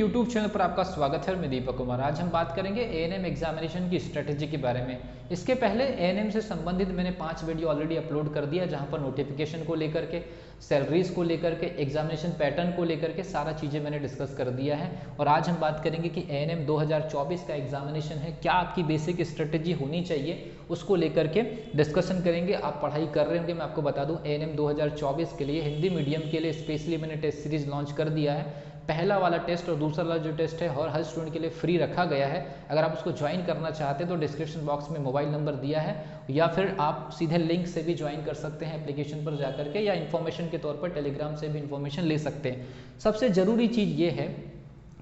YouTube channel पर आपका स्वागत है। मैं दीपक कुमार। आज हम बात करेंगे एएनएम एग्जामिनेशन की स्ट्रेटेजी के बारे में। इसके पहले एएनएम से संबंधित मैंने 5 वीडियो ऑलरेडी अपलोड कर दिया, जहां पर नोटिफिकेशन को लेकर के, सैलरीज को लेकर के, एग्जामिनेशन पैटर्न को लेकर के सारा चीज़ें मैंने डिस्कस कर दिया है। और आज हम बात करेंगे कि एएनएम 2024 का एग्जामिनेशन है, क्या आपकी बेसिक स्ट्रेटेजी होनी चाहिए, उसको लेकर के डिस्कशन करेंगे। आप पढ़ाई कर रहे होंगे, मैं आपको बता दूं एएनएम 2024 के लिए हिंदी मीडियम के लिए स्पेशली मैंने टेस्ट सीरीज लॉन्च कर दिया है। पहला वाला टेस्ट और दूसरा वाला जो टेस्ट है और हर स्टूडेंट के लिए फ्री रखा गया है। अगर आप उसको ज्वाइन करना चाहते हैं तो डिस्क्रिप्शन बॉक्स में मोबाइल नंबर दिया है, या फिर आप सीधे लिंक से भी ज्वाइन कर सकते हैं एप्लीकेशन पर जाकर के, या इन्फॉर्मेशन के तौर पर टेलीग्राम से भी इन्फॉर्मेशन ले सकते हैं। सबसे ज़रूरी चीज़ ये है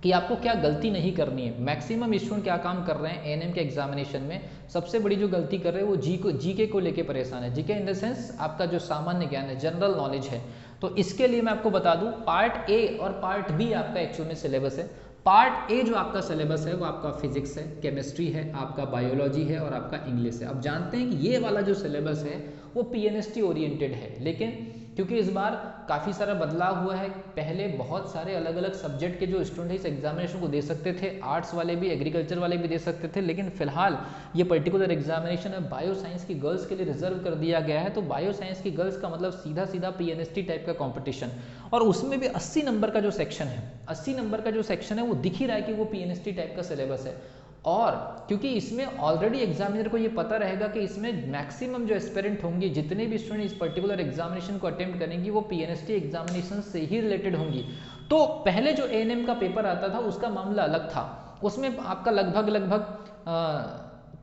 कि आपको क्या गलती नहीं करनी है। मैक्सिमम स्टूडेंट क्या काम कर रहे हैं एएनएम के एग्जामिनेशन में, सबसे बड़ी जो गलती कर रहे हैं वो जीके को लेके परेशान है। जीके इन द सेंस आपका जो सामान्य ज्ञान है, जनरल नॉलेज है। तो इसके लिए मैं आपको बता दूं पार्ट ए और पार्ट बी आपका एक्चुअल में सिलेबस है। पार्ट ए जो आपका सिलेबस है वो आपका फिजिक्स है, केमिस्ट्री है, आपका बायोलॉजी है और आपका इंग्लिश है। अब जानते हैं कि ये वाला जो सिलेबस है वो पीएनएसटी ओरिएंटेड है, लेकिन क्योंकि इस बार काफ़ी सारा बदलाव हुआ है। पहले बहुत सारे अलग अलग सब्जेक्ट के जो स्टूडेंट इस एग्जामिनेशन को दे सकते थे, आर्ट्स वाले भी, एग्रीकल्चर वाले भी दे सकते थे, लेकिन फिलहाल ये पर्टिकुलर एग्जामिनेशन है बायो साइंस की गर्ल्स के लिए रिजर्व कर दिया गया है। तो बायो साइंस की गर्ल्स का मतलब सीधा सीधा पीएनएसटी टाइप का कॉम्पिटिशन, और उसमें भी 80 नंबर का जो सेक्शन है, 80 नंबर का जो सेक्शन है वो दिख ही रहा है कि वो पीएनएसटी टाइप का सिलेबस है। और क्योंकि इसमें ऑलरेडी एग्जामिनर को ये पता रहेगा कि इसमें मैक्सिमम जो एस्पिरेंट होंगे, जितने भी स्टूडेंट इस पर्टिकुलर एग्जामिनेशन को अटेम्प्ट करेंगी, वो पीएनएसटी एग्जामिनेशन से ही रिलेटेड होंगी। तो पहले जो एएनएम का पेपर आता था उसका मामला अलग था, उसमें आपका लगभग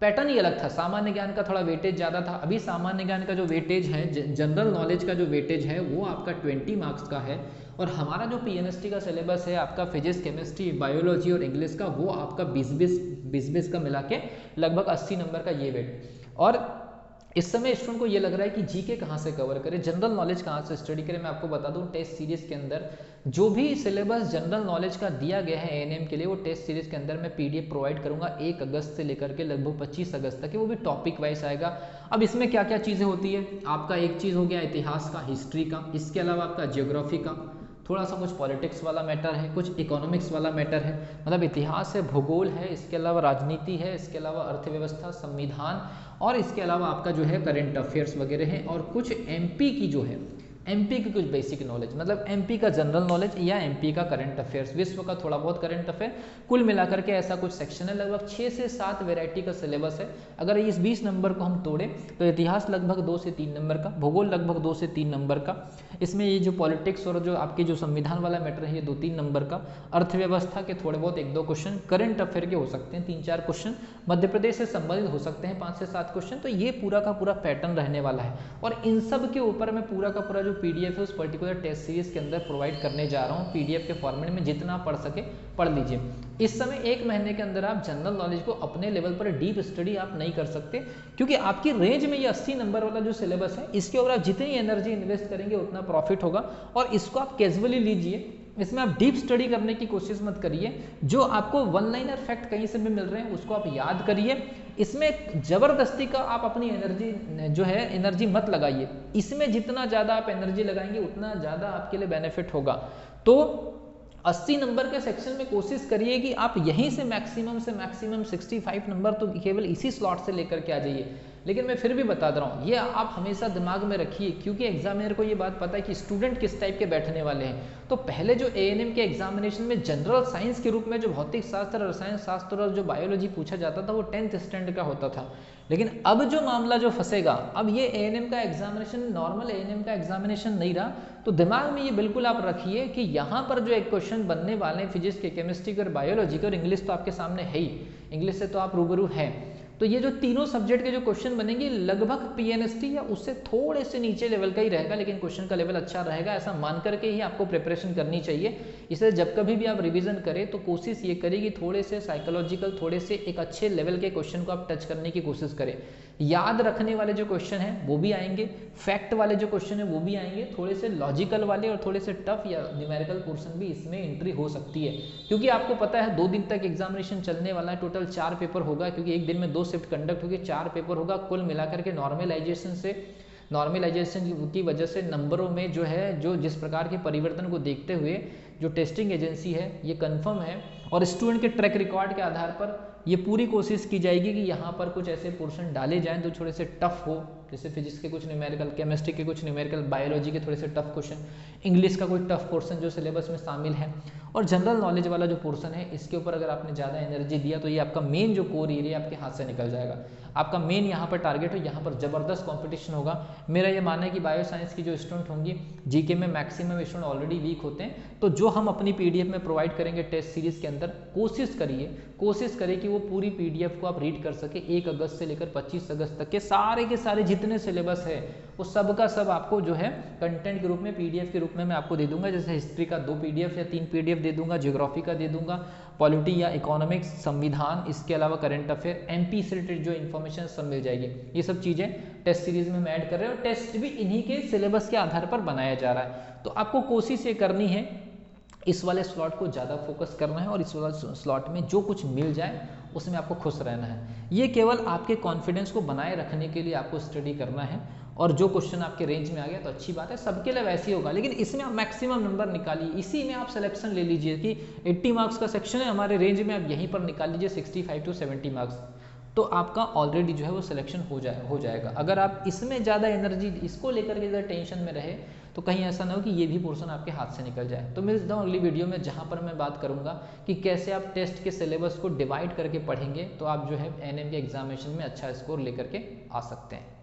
पैटर्न ही अलग था। सामान्य ज्ञान का थोड़ा वेटेज ज़्यादा था। अभी सामान्य ज्ञान का जो वेटेज है, जनरल नॉलेज का जो वेटेज है वो आपका 20 मार्क्स का है, और हमारा जो पीएनएसटी का सिलेबस है आपका फिजिक्स, केमिस्ट्री, बायोलॉजी और इंग्लिश का, वो आपका 20-20 का मिला के लगभग 80 नंबर का ये वेट। और इस समय स्टूडेंट को ये लग रहा है कि जीके कहाँ से कवर करें, जनरल नॉलेज कहाँ से स्टडी करें। मैं आपको बता दूं टेस्ट सीरीज के अंदर जो भी सिलेबस जनरल नॉलेज का दिया गया है एएनएम के लिए, वो टेस्ट सीरीज के अंदर मैं पीडीएफ प्रोवाइड करूंगा 1 अगस्त से लेकर के लगभग 25 अगस्त तक, वो भी टॉपिक वाइज आएगा। अब इसमें क्या क्या चीज़ें होती है, आपका एक चीज़ हो गया इतिहास का, हिस्ट्री का, इसके अलावा आपका जियोग्राफी का, थोड़ा सा कुछ पॉलिटिक्स वाला मैटर है, कुछ इकोनॉमिक्स वाला मैटर है, मतलब इतिहास है, भूगोल है, इसके अलावा राजनीति है, इसके अलावा अर्थव्यवस्था, संविधान, और इसके अलावा आपका जो है करंट अफेयर्स वगैरह है, और कुछ एमपी की जो है, एमपी की कुछ बेसिक नॉलेज, मतलब एमपी का जनरल नॉलेज या एमपी का करंट अफेयर्स, विश्व का थोड़ा बहुत करंट अफेयर, कुल मिलाकर के ऐसा कुछ सेक्शन है। लगभग 6 से 7 वैरायटी का सिलेबस है। अगर इस 20 नंबर को हम तोड़ें तो इतिहास लगभग 2 से 3 नंबर का, भूगोल लगभग 2 से 3 नंबर का, इसमें ये जो पॉलिटिक्स और जो आपके जो संविधान वाला मैटर है ये 2-3 नंबर का, अर्थव्यवस्था के थोड़े बहुत 1-2 क्वेश्चन, करंट अफेयर के हो सकते हैं 3-4 क्वेश्चन, मध्य प्रदेश से संबंधित हो सकते हैं 5 से 7 क्वेश्चन। तो ये पूरा का पूरा पैटर्न रहने वाला है, और इन सब के ऊपर मैं पूरा का पूरा जो पीडीएफ है उस पर्टिकुलर टेस्ट सीरीज के अंदर प्रोवाइड करने जा रहा हूँ। पीडीएफ के फॉर्मेट में जितना पढ़ सके पढ़ लीजिए। इस समय 1 महीने के अंदर आप जनरल नॉलेज को अपने लेवल पर डीप स्टडी आप नहीं कर सकते, क्योंकि आपकी रेंज में ये 80 नंबर वाला जो सिलेबस है, इसके ऊपर आप जितनी एनर्जी इन्वेस्ट करेंगे उतना प्रॉफिट होगा। और इसको आप कैजुअली लीजिए, इसमें आप डीप स्टडी करने की कोशिश मत करिए। जो आपको वन लाइनर फैक्ट कहीं से भी मिल रहे हैं उसको आप याद करिए। इसमें जबरदस्ती का आप अपनी एनर्जी जो है एनर्जी मत लगाइए। इसमें जितना ज़्यादा आप एनर्जी लगाएंगे उतना ज़्यादा आपके लिए बेनिफिट होगा। तो 80 नंबर के सेक्शन में कोशिश करिए कि आप यहीं से मैक्सिमम 65 नंबर तो केवल इसी स्लॉट से लेकर के आ जाइए। लेकिन मैं फिर भी बता रहा हूँ, ये आप हमेशा दिमाग में रखिए, क्योंकि एग्जामिनर को ये बात पता है कि स्टूडेंट किस टाइप के बैठने वाले हैं। तो पहले जो एएनएम के एग्जामिनेशन में जनरल साइंस के रूप में जो भौतिक शास्त्र, रसायन शास्त्र और जो बायोलॉजी पूछा जाता था वो 10th स्टैंडर्ड का होता था। लेकिन अब जो मामला जो फंसेगा, अब ये एएनएम का एग्जामिनेशन नॉर्मल एएनएम का एग्जामिनेशन नहीं रहा। तो दिमाग में ये बिल्कुल आप रखिए कि यहाँ पर जो एक क्वेश्चन बनने वाले हैं फिजिक्स के, केमिस्ट्री के और बायोलॉजी के, और इंग्लिश तो आपके सामने है ही, इंग्लिश से तो आप रूबरू हैं। तो ये जो तीनों सब्जेक्ट के जो क्वेश्चन बनेंगे लगभग पीएनएसटी या उससे थोड़े से नीचे लेवल का ही रहेगा, लेकिन क्वेश्चन का लेवल अच्छा रहेगा, ऐसा मान करके ही आपको प्रिपरेशन करनी चाहिए। इसलिए जब कभी भी आप रिवीजन करें तो कोशिश ये करें कि थोड़े से साइकोलॉजिकल, थोड़े से एक अच्छे लेवल के क्वेश्चन को आप टच करने की कोशिश करें। याद रखने वाले जो क्वेश्चन हैं वो भी आएंगे, फैक्ट वाले जो क्वेश्चन है वो भी आएंगे, थोड़े से लॉजिकल वाले और थोड़े से टफ या न्यूमेरिकल पोर्शन भी इसमें एंट्री हो सकती है। क्योंकि आपको पता है 2 दिन तक एग्जामिनेशन चलने वाला है, टोटल 4 पेपर होगा, क्योंकि एक दिन में 2 शिफ्ट कंडक्ट होगी, 4 पेपर होगा कुल मिलाकर के। नॉर्मलाइजेशन की वजह से नंबरों में जो है, जो जिस प्रकार के परिवर्तन को देखते हुए जो टेस्टिंग एजेंसी है ये कंफर्म है और स्टूडेंट के ट्रैक रिकॉर्ड के आधार पर ये पूरी कोशिश की जाएगी कि यहाँ पर कुछ ऐसे पोर्शन डाले जाएं जो थोड़े से टफ हो, जैसे फिजिक्स के कुछ न्यूमेरिकल, केमिस्ट्री के कुछ न्यूमेरिकल, बायोलॉजी के थोड़े से टफ क्वेश्चन, इंग्लिश का कोई टफ पोर्शन जो सिलेबस में शामिल है, और जनरल नॉलेज वाला जो पोर्शन है इसके ऊपर अगर आपने ज़्यादा एनर्जी दिया तो ये आपका मेन जो कोर एरिया आपके हाथ से निकल जाएगा। आपका मेन यहाँ पर टारगेट हो, यहाँ पर ज़बरदस्त कंपटीशन होगा। मेरा ये मानना है कि बायो साइंस की जो स्टूडेंट होंगी, जीके में मैक्सिमम स्टूडेंट ऑलरेडी वीक होते हैं, तो जो हम अपनी पीडीएफ में प्रोवाइड करेंगे टेस्ट सीरीज के अंदर, कोशिश करिए कि वो पूरी पीडीएफ को आप रीड कर सके। 1 अगस्त से लेकर 25 अगस्त तक के सारे जितने सिलेबस है वो सब का सब आपको जो है कंटेंट के रूप में, पीडीएफ के रूप में मैं आपको दे दूंगा। जैसे हिस्ट्री का 2 पीडीएफ या 3 पीडीएफ दे दूंगा, ज्योग्राफी का दे दूंगा, पॉलिटी या इकोनॉमिक्स, संविधान, इसके अलावा करंट अफेयर, एमपी से रिलेटेड जो इन्फॉर्मेशन सब मिल जाएगी। ये सब चीज़ें टेस्ट सीरीज में हम ऐड कर रहे हैं और टेस्ट भी इन्हीं के सिलेबस के आधार पर बनाया जा रहा है। तो आपको कोशिश ये करनी है, इस वाले स्लॉट को ज़्यादा फोकस करना है और इस वाले स्लॉट में जो कुछ मिल जाए उसमें आपको खुश रहना है। ये केवल आपके कॉन्फिडेंस को बनाए रखने के लिए आपको स्टडी करना है, और जो क्वेश्चन आपके रेंज में आ गया तो अच्छी बात है, सबके लिए वैसे ही होगा, लेकिन इसमें आप मैक्सिमम नंबर निकालिए, इसी में आप सिलेक्शन ले लीजिए कि 80 मार्क्स का सेक्शन है हमारे रेंज में, आप यहीं पर निकाल लीजिए 65 to 70 मार्क्स, तो आपका ऑलरेडी जो है वो सिलेक्शन हो जाएगा। अगर आप इसमें ज़्यादा एनर्जी इसको लेकर के ज़्यादा टेंशन में रहे तो कहीं ऐसा ना हो कि ये भी पोर्शन आपके हाथ से निकल जाए। तो मिलता हूँ अगली वीडियो में, जहाँ पर मैं बात करूँगा कि कैसे आप टेस्ट के सिलेबस को डिवाइड करके पढ़ेंगे तो आप जो है एनएम के एग्जामिनेशन में अच्छा स्कोर लेकर के आ सकते हैं।